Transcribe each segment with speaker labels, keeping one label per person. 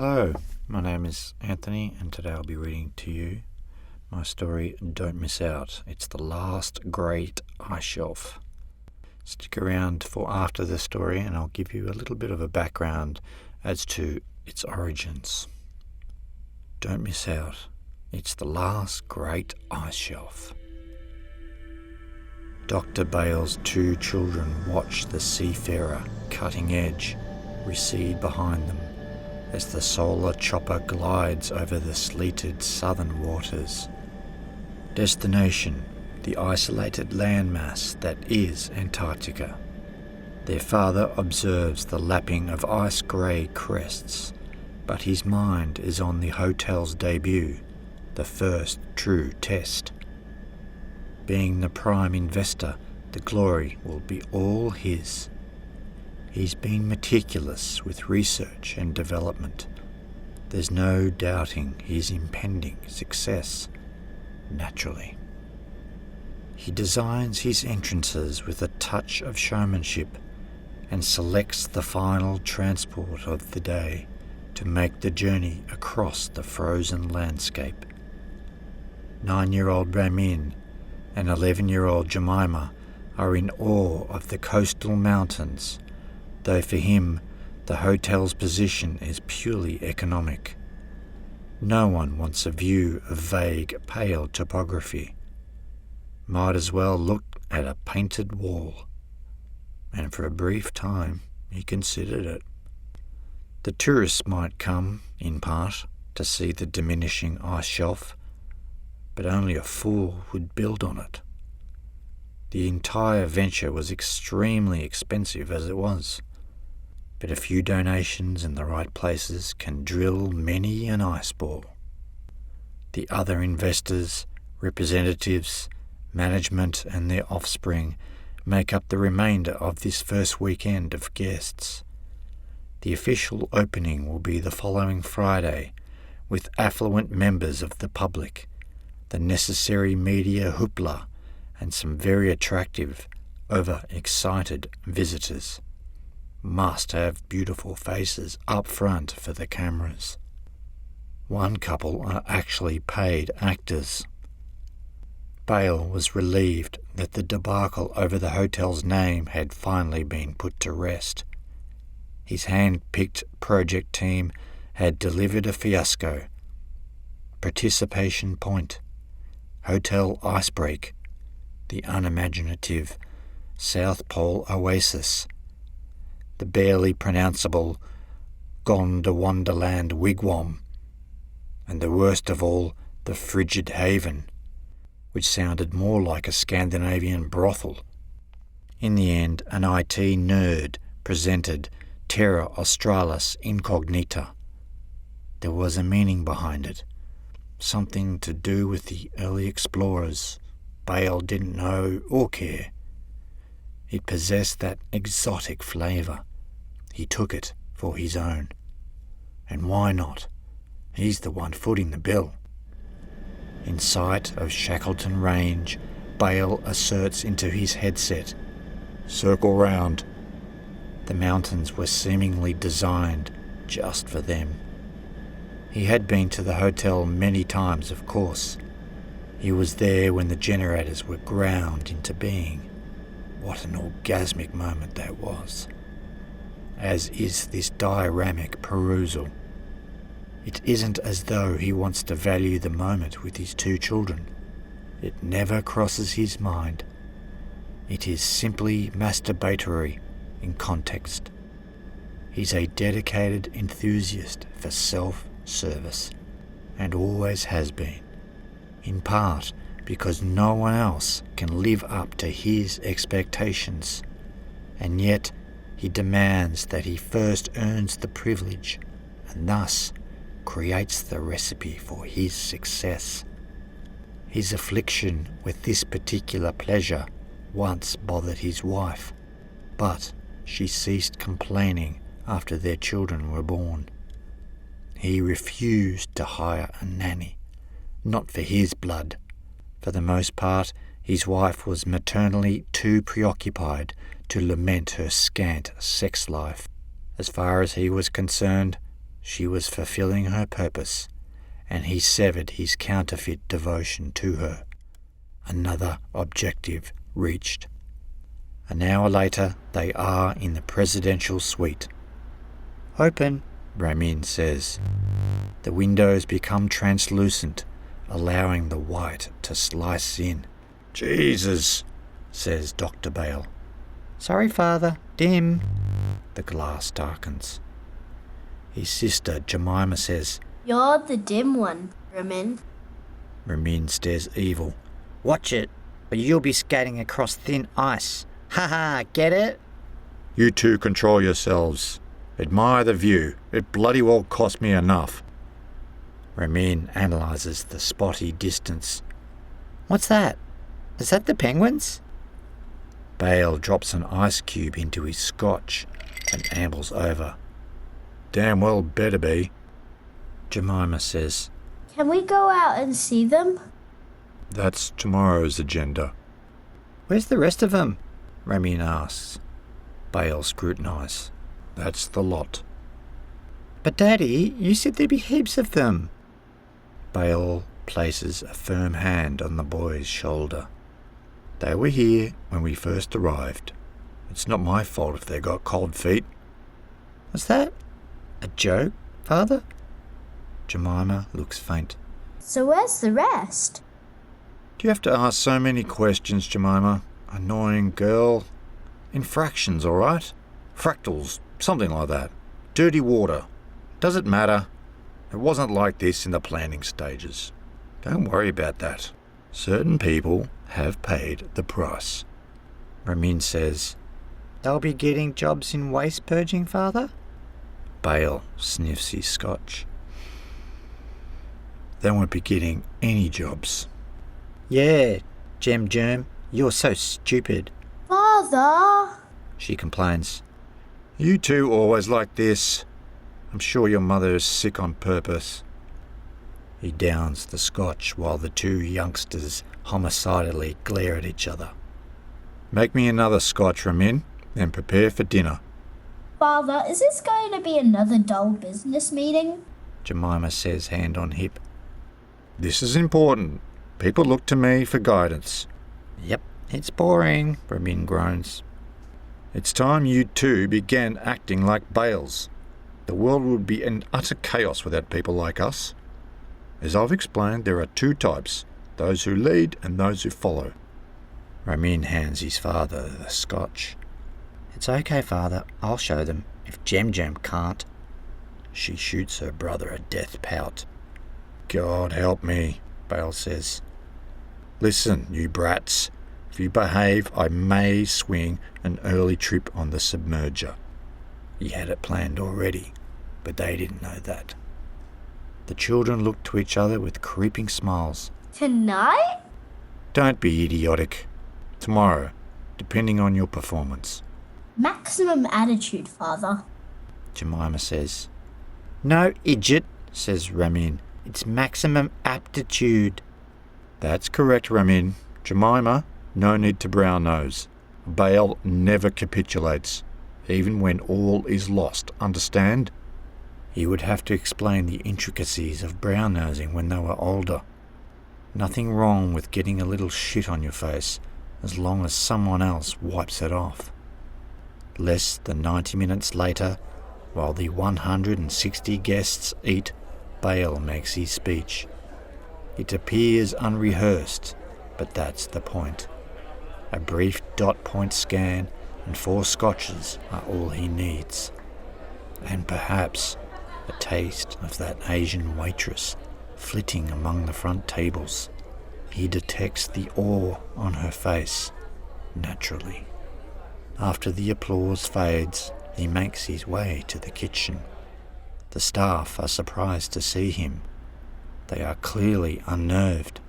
Speaker 1: Hello, my name is Anthony, and today I'll be reading to you my story, Don't Miss Out. It's the last great ice shelf. Stick around for after the story and I'll give you a little bit of a background as to its origins. Don't miss out. It's the last great ice shelf. Dr. Bale's 2 children watch the seafarer Cutting Edge recede behind them as the solar chopper glides over the sleeted southern waters. Destination, the isolated landmass that is Antarctica. Their father observes the lapping of ice-grey crests, but his mind is on the hotel's debut, the first true test. Being the prime investor, the glory will be all his. He's been meticulous with research and development. There's no doubting his impending success, naturally. He designs his entrances with a touch of showmanship and selects the final transport of the day to make the journey across the frozen landscape. 9-year-old Ramin and 11-year-old Jemima are in awe of the coastal mountains, though for him the hotel's position is purely economic. No one wants a view of vague, pale topography. Might as well look at a painted wall. And for a brief time he considered it. The tourists might come, in part, to see the diminishing ice shelf, but only a fool would build on it. The entire venture was extremely expensive as it was, but a few donations in the right places can drill many an ice ball. The other investors, representatives, management and their offspring make up the remainder of this first weekend of guests. The official opening will be the following Friday, with affluent members of the public, the necessary media hoopla, and some very attractive, overexcited visitors. Must have beautiful faces up front for the cameras. One couple are actually paid actors. Bale was relieved that the debacle over the hotel's name had finally been put to rest. His hand-picked project team had delivered a fiasco. Participation Point, Hotel Icebreak, the unimaginative South Pole Oasis, the barely pronounceable Gonda-Wonderland Wigwam, and the worst of all, the Frigid Haven, which sounded more like a Scandinavian brothel. In the end, an IT nerd presented Terra Australis Incognita. There was a meaning behind it, something to do with the early explorers. Bale didn't know or care. It possessed that exotic flavour. He took it for his own. And why not? He's the one footing the bill. In sight of Shackleton Range, Bale asserts into his headset, "Circle round." The mountains were seemingly designed just for them. He had been to the hotel many times, of course. He was there when the generators were ground into being. What an orgasmic moment that was. As is this dioramic perusal. It isn't as though he wants to value the moment with his 2 children. It never crosses his mind. It is simply masturbatory in context. He's a dedicated enthusiast for self-service, and always has been, in part because no one else can live up to his expectations, and yet he demands that he first earns the privilege and thus creates the recipe for his success. His affliction with this particular pleasure once bothered his wife, but she ceased complaining after their children were born. He refused to hire a nanny, not for his blood. For the most part, his wife was maternally too preoccupied to lament her scant sex life. As far as he was concerned, She was fulfilling her purpose, and he severed his counterfeit devotion to her. Another objective reached. An hour later, they are in the presidential suite. "Open," Ramin says. The windows become translucent, allowing the white to slice in. "Jesus," says Dr. Bale. "Sorry, Father. Dim." The glass darkens. His sister Jemima says,
Speaker 2: "You're the dim one, Ramin."
Speaker 1: Ramin stares evil. "Watch it, or you'll be skating across thin ice. Ha ha, get it?" "You two control yourselves. Admire the view. It bloody well cost me enough." Ramin analyses the spotty distance. "What's that? Is that the penguins?" Bale drops an ice cube into his scotch and ambles over. "Damn well better be." Jemima says,
Speaker 2: "Can we go out and see them?"
Speaker 1: "That's tomorrow's agenda." "Where's the rest of them?" Ramin asks. Bale scrutinises. "That's the lot." "But Daddy, you said there'd be heaps of them." Bale places a firm hand on the boy's shoulder. "They were here when we first arrived. It's not my fault if they got cold feet." "Was that a joke, Father?" Jemima looks faint.
Speaker 2: "So where's the rest?"
Speaker 1: "Do you have to ask so many questions, Jemima? Annoying girl. In fractions, all right? Fractals, something like that. Dirty water. Does it matter? It wasn't like this in the planning stages. Don't worry about that. Certain people have paid the price." Ramin says, "They'll be getting jobs in waste purging, Father?" Bale sniffs his scotch. "They won't be getting any jobs." "Yeah, Germ, you're so stupid."
Speaker 2: "Father!"
Speaker 1: she complains. "You two always like this. I'm sure your mother is sick on purpose." He downs the scotch while the two youngsters homicidally glare at each other. "Make me another scotch, Ramin, then prepare for dinner."
Speaker 2: "Father, is this going to be another dull business meeting?"
Speaker 1: Jemima says, hand on hip. "This is important. People look to me for guidance." "Yep, it's boring," Ramin groans. "It's time you two began acting like Bales. The world would be in utter chaos without people like us. As I've explained, there are two types, those who lead and those who follow." Ramin hands his father the scotch. "It's okay, Father. I'll show them, if Jem can't." She shoots her brother a death pout. "God help me," Bale says. "Listen, you brats. If you behave, I may swing an early trip on the submerger." He had it planned already, but they didn't know that. The children looked to each other with creeping smiles.
Speaker 2: "Tonight?"
Speaker 1: "Don't be idiotic. Tomorrow, depending on your performance."
Speaker 2: "Maximum attitude, Father."
Speaker 1: Jemima says. "No, idiot," says Ramin. "It's maximum aptitude." "That's correct, Ramin. Jemima, no need to brown nose. Bale never capitulates, even when all is lost, understand?" He would have to explain the intricacies of brown nosing when they were older. Nothing wrong with getting a little shit on your face, as long as someone else wipes it off. Less than 90 minutes later, while the 160 guests eat, Bale makes his speech. It appears unrehearsed, but that's the point. A brief dot-point scan and 4 scotches are all he needs. And perhaps a taste of that Asian waitress flitting among the front tables. He detects the awe on her face, naturally. After the applause fades, he makes his way to the kitchen. The staff are surprised to see him. They are clearly unnerved.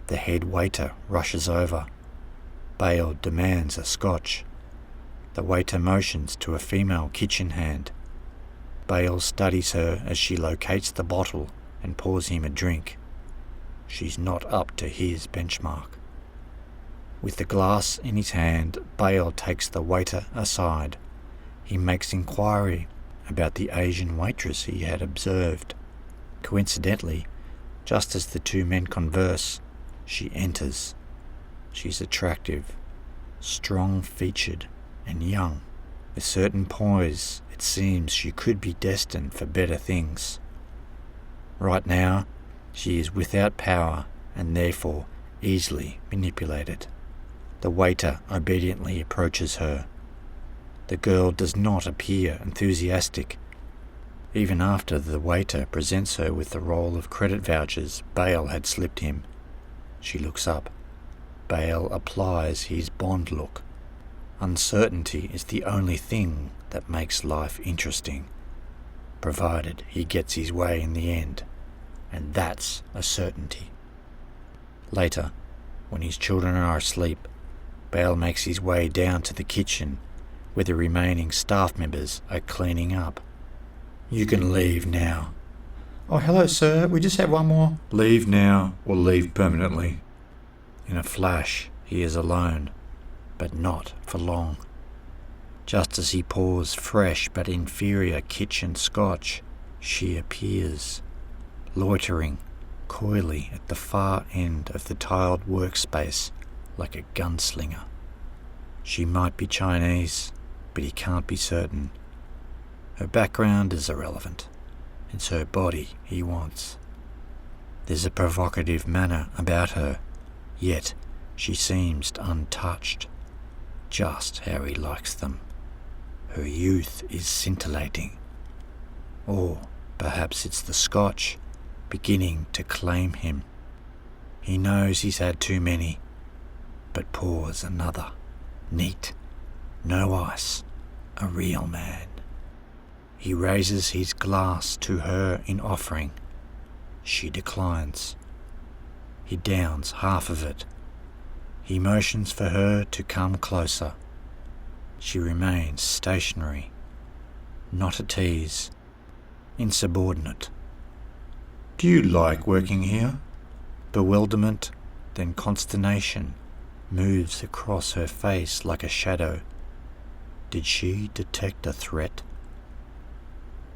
Speaker 1: The head waiter rushes over. Bale demands a scotch. The waiter motions to a female kitchen hand. Bale studies her as she locates the bottle and pours him a drink. She's not up to his benchmark. With the glass in his hand, Bale takes the waiter aside. He makes inquiry about the Asian waitress he had observed. Coincidentally, just as the two men converse, she enters. She's attractive, strong-featured, and young. With certain poise, it seems she could be destined for better things. Right now, she is without power and therefore easily manipulated. The waiter obediently approaches her. The girl does not appear enthusiastic. Even after the waiter presents her with the roll of credit vouchers Bale had slipped him, she looks up. Bale applies his Bond look. Uncertainty is the only thing that makes life interesting, provided he gets his way in the end, and that's a certainty. Later, when his children are asleep, Bale makes his way down to the kitchen where the remaining staff members are cleaning up. "You can leave now." "Oh, hello, sir. We just have one more." "Leave now or leave permanently." In a flash, he is alone, but not for long. Just as he pours fresh but inferior kitchen scotch, she appears, loitering coyly at the far end of the tiled workspace like a gunslinger. She might be Chinese, but he can't be certain. Her background is irrelevant. It's her body he wants. There's a provocative manner about her, yet she seems untouched, just how he likes them. Her youth is scintillating. Or perhaps it's the scotch beginning to claim him. He knows he's had too many, but pours another. Neat, no ice, a real man. He raises his glass to her in offering. She declines. He downs half of it. He motions for her to come closer. She remains stationary, not at ease, insubordinate. "Do you like working here?" Bewilderment, then consternation, moves across her face like a shadow. Did she detect a threat?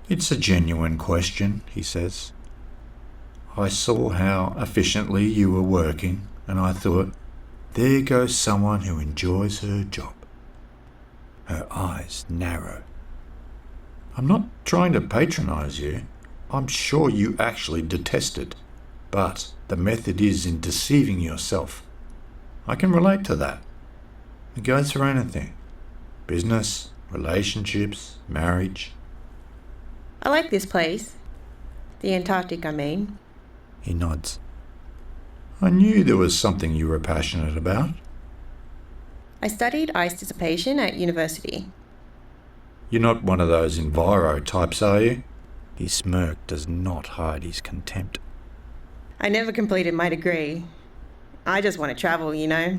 Speaker 1: "It's a genuine question," he says. "I saw how efficiently you were working, and I thought, there goes someone who enjoys her job." Her eyes narrow. "I'm not trying to patronize you. I'm sure you actually detest it, but the method is in deceiving yourself. I can relate to that. It goes for anything. Business, relationships, marriage."
Speaker 3: I like this place. The Antarctica, I mean.
Speaker 1: He nods. "I knew there was something you were passionate about."
Speaker 3: I studied ice dissipation at university.
Speaker 1: "You're not one of those enviro types, are you?" His smirk does not hide his contempt.
Speaker 3: I never completed my degree. I just want to travel, you know.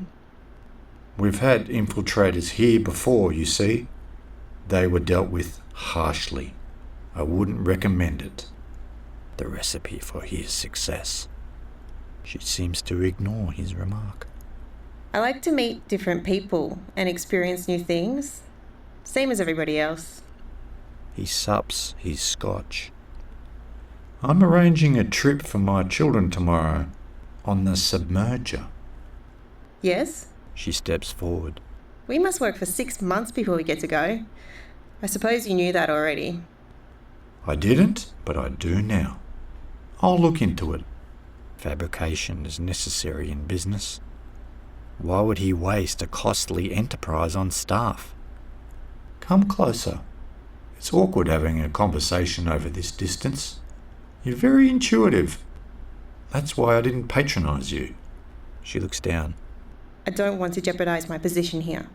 Speaker 1: "We've had infiltrators here before, you see. They were dealt with harshly. I wouldn't recommend it." The recipe for his success. She seems to ignore his remark.
Speaker 3: I like to meet different people and experience new things. Same as everybody else.
Speaker 1: He sups his scotch. "I'm arranging a trip for my children tomorrow on the Submerger."
Speaker 3: Yes?
Speaker 1: She steps forward.
Speaker 3: We must work for 6 months before we get to go. I suppose you knew that already.
Speaker 1: "I didn't, but I do now. I'll look into it." Fabrication is necessary in business. Why would he waste a costly enterprise on staff? "Come closer. It's awkward having a conversation over this distance. You're very intuitive. That's why I didn't patronize you." She looks down.
Speaker 3: I don't want to jeopardize my position here.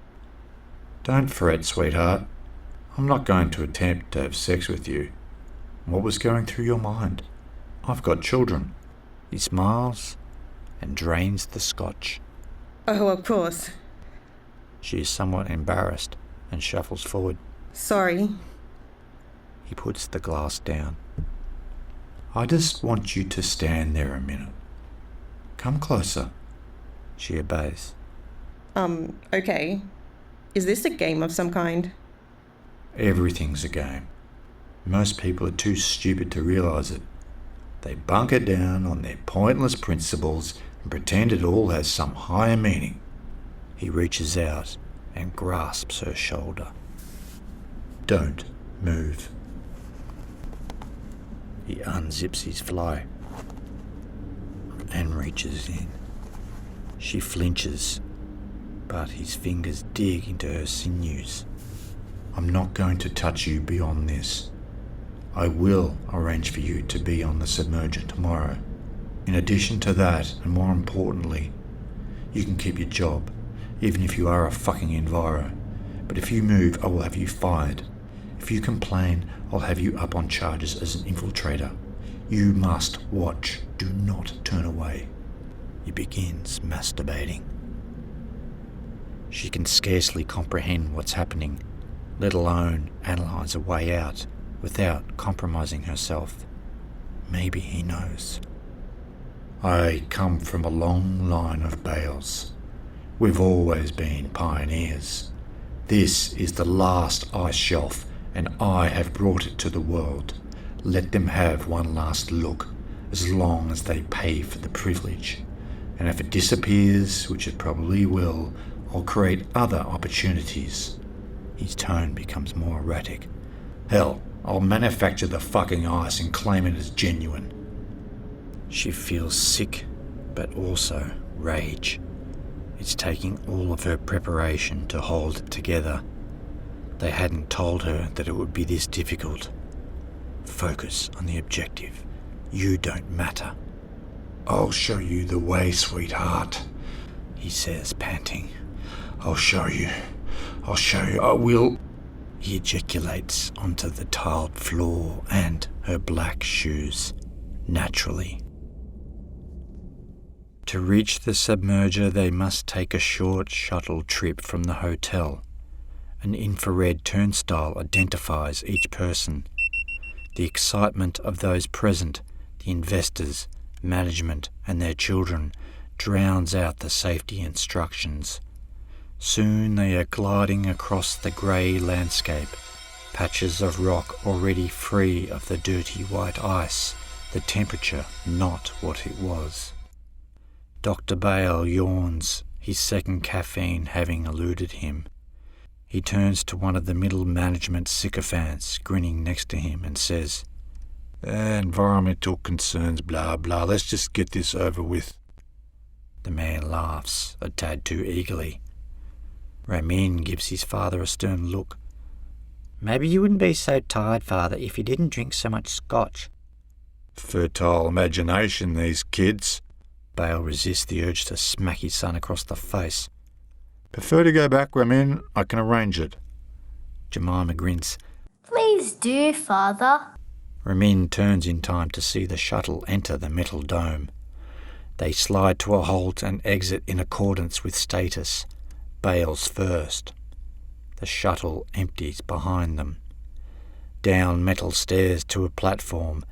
Speaker 1: "Don't fret, sweetheart. I'm not going to attempt to have sex with you. What was going through your mind? I've got children." He smiles and drains the scotch.
Speaker 3: Oh, of course.
Speaker 1: She is somewhat embarrassed and shuffles forward.
Speaker 3: Sorry.
Speaker 1: He puts the glass down. "I just want you to stand there a minute. Come closer." She obeys.
Speaker 3: Okay. Is this a game of some kind?
Speaker 1: "Everything's a game. Most people are too stupid to realise it. They bunker down on their pointless principles and pretend it all has some higher meaning. He reaches out and grasps her shoulder. Don't move. He unzips his fly and reaches in. She flinches, but his fingers dig into her sinews. I'm not going to touch you beyond this. I will arrange for you to be on the submerger tomorrow. In addition to that, and more importantly, you can keep your job, even if you are a fucking enviro. But if you move, I will have you fired. If you complain, I'll have you up on charges as an infiltrator. You must watch. Do not turn away. He begins masturbating. She can scarcely comprehend what's happening, let alone analyse a way out without compromising herself. Maybe he knows. I come from a long line of Bales. We've always been pioneers. This is the last ice shelf, and I have brought it to the world. Let them have one last look, as long as they pay for the privilege. And if it disappears, which it probably will, I'll create other opportunities. His tone becomes more erratic. Hell, I'll manufacture the fucking ice and claim it as genuine. She feels sick, but also rage. It's taking all of her preparation to hold it together. They hadn't told her that it would be this difficult. Focus on the objective. You don't matter. I'll show you the way, sweetheart, he says, panting. I'll show you. I will. He ejaculates onto the tiled floor and her black shoes, naturally. To reach the submerger, they must take a short shuttle trip from the hotel. An infrared turnstile identifies each person. The excitement of those present, the investors, management and their children, drowns out the safety instructions. Soon they are gliding across the grey landscape, patches of rock already free of the dirty white ice, the temperature not what it was. Dr. Bale yawns, his second caffeine having eluded him. He turns to one of the middle management sycophants grinning next to him and says, Environmental concerns, blah blah, let's just get this over with. The man laughs, a tad too eagerly. Ramin gives his father a stern look. Maybe you wouldn't be so tired, father, if you didn't drink so much scotch. Fertile imagination, these kids. Bale resists the urge to smack his son across the face. Prefer to go back, Ramin? I can arrange it. Jemima grins.
Speaker 2: Please do, father.
Speaker 1: Ramin turns in time to see the shuttle enter the metal dome. They slide to a halt and exit in accordance with status. Bale's first. The shuttle empties behind them. Down metal stairs to a platform,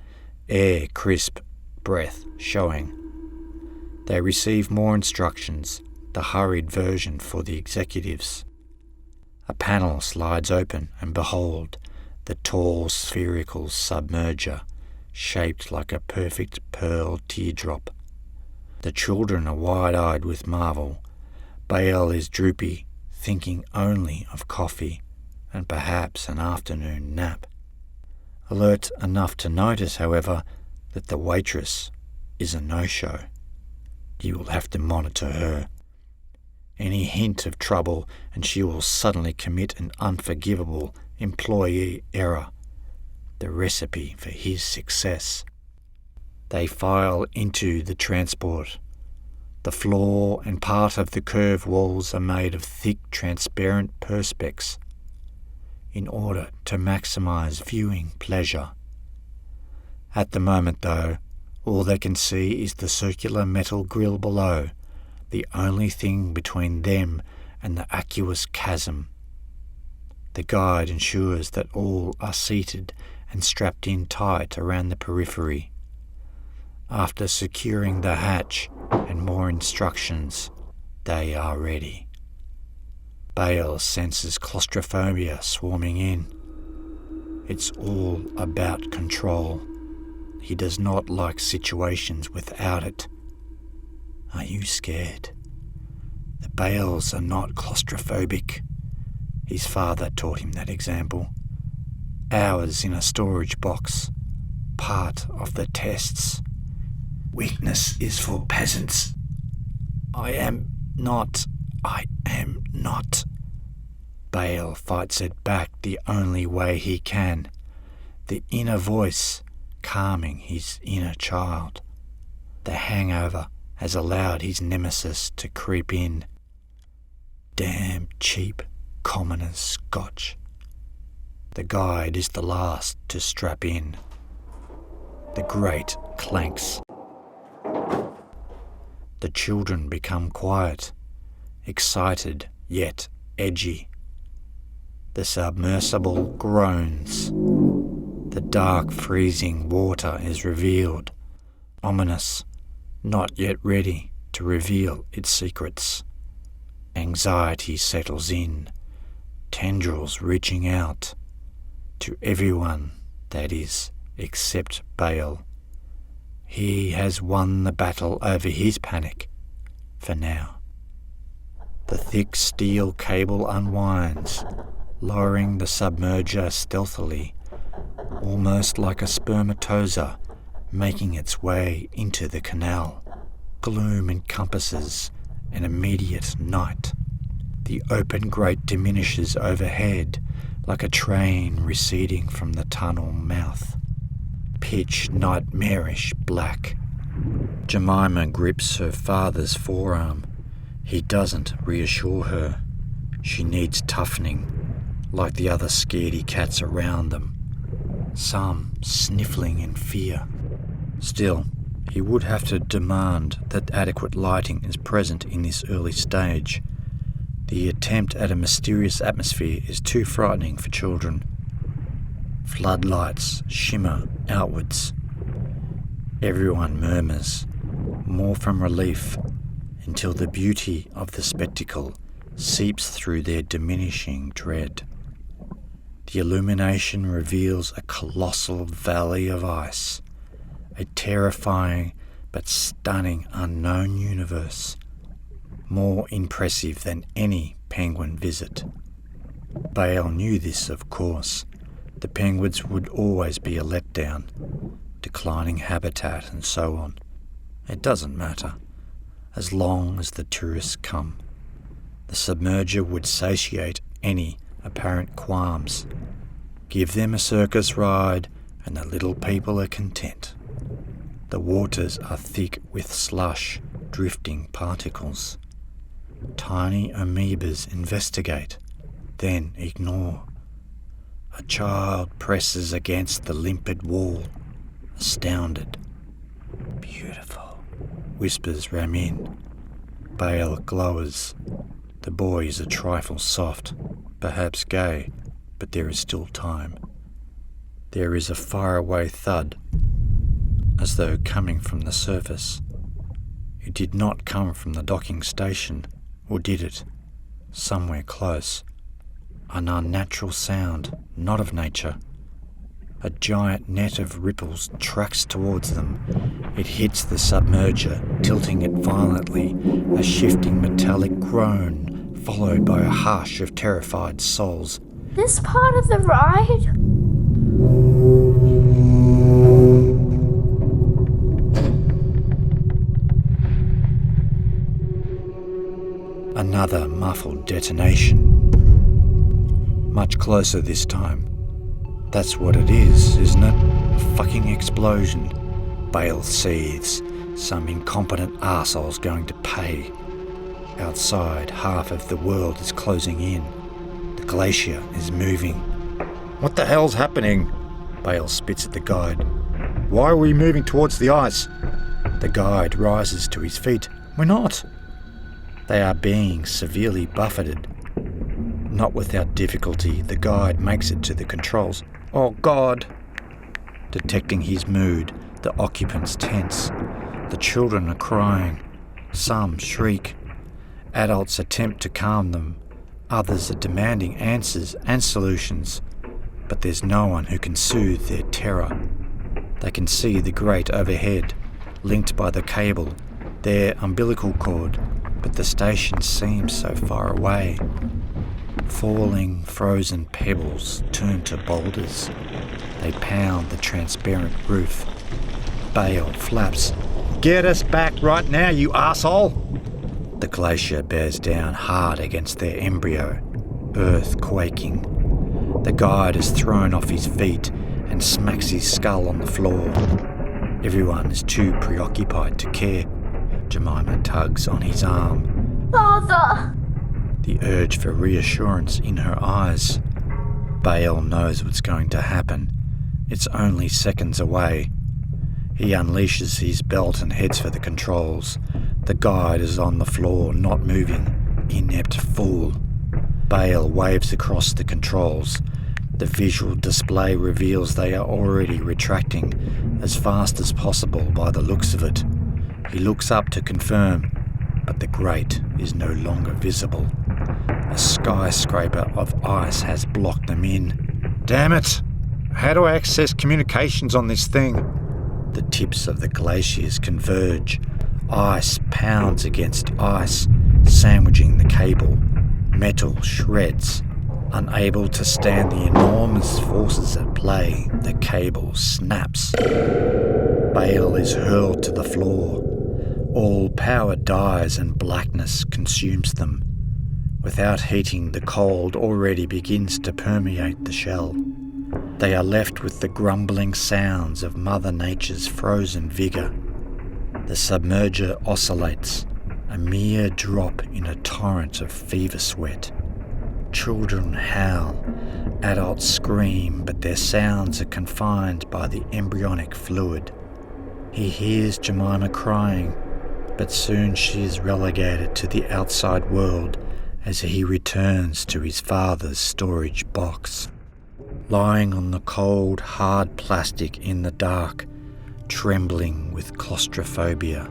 Speaker 1: air crisp, breath showing. They receive more instructions, the hurried version for the executives. A panel slides open and behold, the tall spherical submerger, shaped like a perfect pearl teardrop. The children are wide-eyed with marvel. Bale is droopy, thinking only of coffee and perhaps an afternoon nap. Alert enough to notice, however, that the waitress is a no-show. He will have to monitor her. Any hint of trouble and she will suddenly commit an unforgivable employee error, the recipe for his success. They file into the transport. The floor and part of the curved walls are made of thick, transparent perspex in order to maximize viewing pleasure. At the moment, though, all they can see is the circular metal grille below, the only thing between them and the aqueous chasm. The guide ensures that all are seated and strapped in tight around the periphery. After securing the hatch and more instructions, they are ready. Bale senses claustrophobia swarming in. It's all about control. He does not like situations without it. Are you scared? The bales are not claustrophobic. His father taught him that example. Hours in a storage box, part of the tests. Weakness is for peasants. I am not. Bale fights it back the only way he can. The inner voice calming his inner child. The hangover has allowed his nemesis to creep in. Damn cheap commoner's scotch. The guide is the last to strap in. The grate clanks. The children become quiet, excited yet edgy. The submersible groans. The dark freezing water is revealed, ominous, not yet ready to reveal its secrets. Anxiety settles in, tendrils reaching out to everyone, that is, except Bale. He has won the battle over his panic, for now. The thick steel cable unwinds, lowering the submerger stealthily, almost like a spermatozoa making its way into the canal. Gloom encompasses an immediate night. The open grate diminishes overhead like a train receding from the tunnel mouth. Pitch nightmarish black. Jemima grips her father's forearm. He doesn't reassure her. She needs toughening, like the other scaredy cats around them, some sniffling in fear. Still, he would have to demand that adequate lighting is present in this early stage. The attempt at a mysterious atmosphere is too frightening for children. Floodlights shimmer outwards. Everyone murmurs, more from relief, until the beauty of the spectacle seeps through their diminishing dread. The illumination reveals a colossal valley of ice, a terrifying but stunning unknown universe, more impressive than any penguin visit. Bale knew this, of course. The penguins would always be a letdown, declining habitat and so on. It doesn't matter, as long as the tourists come. The submerger would satiate any apparent qualms. Give them a circus ride and the little people are content. The waters are thick with slush, drifting particles. Tiny amoebas investigate, then ignore. A child presses against the limpid wall, astounded. Beautiful, whispers Ramin. Bale glowers. The boy is a trifle soft, perhaps gay, but there is still time. There is a faraway thud, as though coming from the surface. It did not come from the docking station, or did it? Somewhere close. An unnatural sound, not of nature. A giant net of ripples tracks towards them. It hits the submerger, tilting it violently, a shifting metallic groan, followed by a hush of terrified souls.
Speaker 2: This part of the ride?
Speaker 1: Another muffled detonation. Much closer this time. That's what it is, isn't it? A fucking explosion. Bale seethes. Some incompetent arsehole's going to pay. Outside, half of the world is closing in. The glacier is moving. What the hell's happening? Bale spits at the guide. Why are we moving towards the ice? The guide rises to his feet. We're not. They are being severely buffeted. Not without difficulty, the guide makes it to the controls. Oh God! Detecting his mood, the occupants tense. The children are crying. Some shriek. Adults attempt to calm them. Others are demanding answers and solutions. but there's no one who can soothe their terror. They can see the grate overhead, linked by the cable, their umbilical cord, but the station seems so far away. Falling, frozen pebbles turn to boulders. They pound the transparent roof. Bale flaps. "Get us back right now, you arsehole!" The glacier bears down hard against their embryo, earth quaking. The guide is thrown off his feet and smacks his skull on the floor. Everyone is too preoccupied to care. Jemima tugs on his arm.
Speaker 2: Father!
Speaker 1: The urge for reassurance in her eyes. Bale knows what's going to happen. It's only seconds away. He unleashes his belt and heads for the controls. The guide is on the floor, not moving. Inept fool. Bale waves across the controls. The visual display reveals they are already retracting as fast as possible by the looks of it. He looks up to confirm, but the grate is no longer visible. A skyscraper of ice has blocked them in. Damn it! How do I access communications on this thing? The tips of the glaciers converge. Ice pounds against ice, sandwiching the cable. Metal shreds. Unable to stand the enormous forces at play, the cable snaps. Bale is hurled to the floor. All power dies and blackness consumes them. Without heating, the cold already begins to permeate the shell. They are left with the grumbling sounds of Mother Nature's frozen vigour. The submerger oscillates, a mere drop in a torrent of fever sweat. Children howl, adults scream, but their sounds are confined by the embryonic fluid. He hears Jemima crying, but soon she is relegated to the outside world as he returns to his father's storage box. Lying on the cold, hard plastic in the dark, trembling with claustrophobia,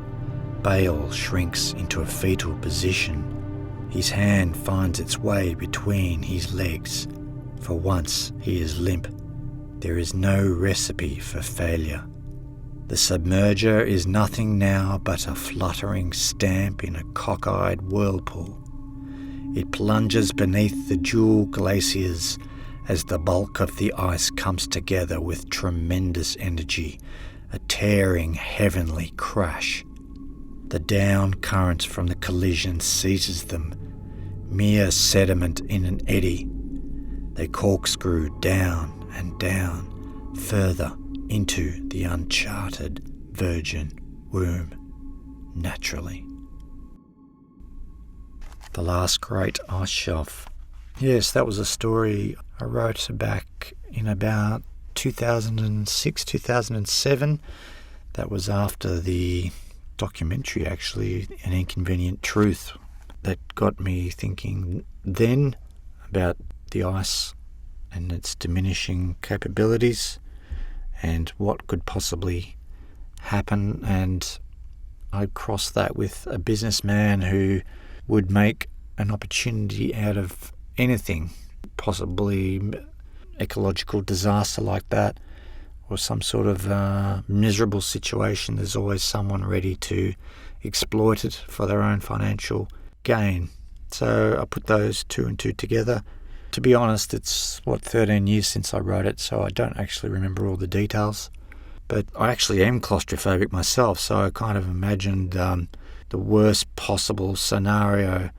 Speaker 1: Bale shrinks into a fetal position. His hand finds its way between his legs. For once he is limp. There is no recipe for failure. The submerger is nothing now but a fluttering stamp in a cockeyed whirlpool. It plunges beneath the Jewel glaciers as the bulk of the ice comes together with tremendous energy, a tearing heavenly crash. The down current from the collision seizes them, mere sediment in an eddy. They corkscrew down and down, further into the uncharted virgin womb, naturally. The Last Great Ice Shelf. Yes, that was a story I wrote back in about 2006, 2007. That was after the documentary, actually, An Inconvenient Truth, that got me thinking then about the ice and its diminishing capabilities and what could possibly happen. And I'd cross that with a businessman who would make an opportunity out of anything, possibly ecological disaster like that, or some sort of miserable situation. There's always someone ready to exploit it for their own financial gain. So I put those two and two together. To be honest, it's 13 years since I wrote it, so I don't actually remember all the details. But I actually am claustrophobic myself, so I kind of imagined the worst possible scenario,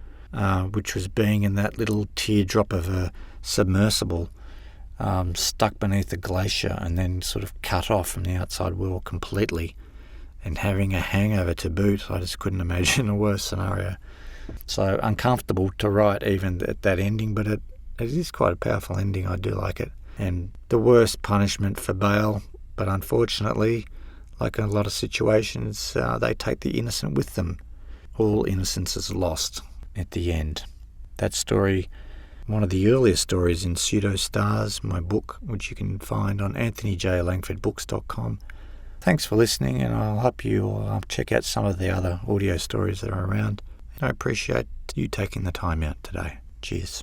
Speaker 1: which was being in that little teardrop of a submersible, stuck beneath a glacier and then sort of cut off from the outside world completely, and having a hangover to boot. I just couldn't imagine a worse scenario. So uncomfortable to write even at that ending, but it is quite a powerful ending. I do like it. And the worst punishment for Bale, but unfortunately, like in a lot of situations, they take the innocent with them. All innocence is lost at the end. That story, one of the earliest stories in Pseudo-Stars, my book, which you can find on anthonyjlangfordbooks.com. Thanks for listening, and I'll hope you check out some of the other audio stories that are around. I appreciate you taking the time out today. Cheers.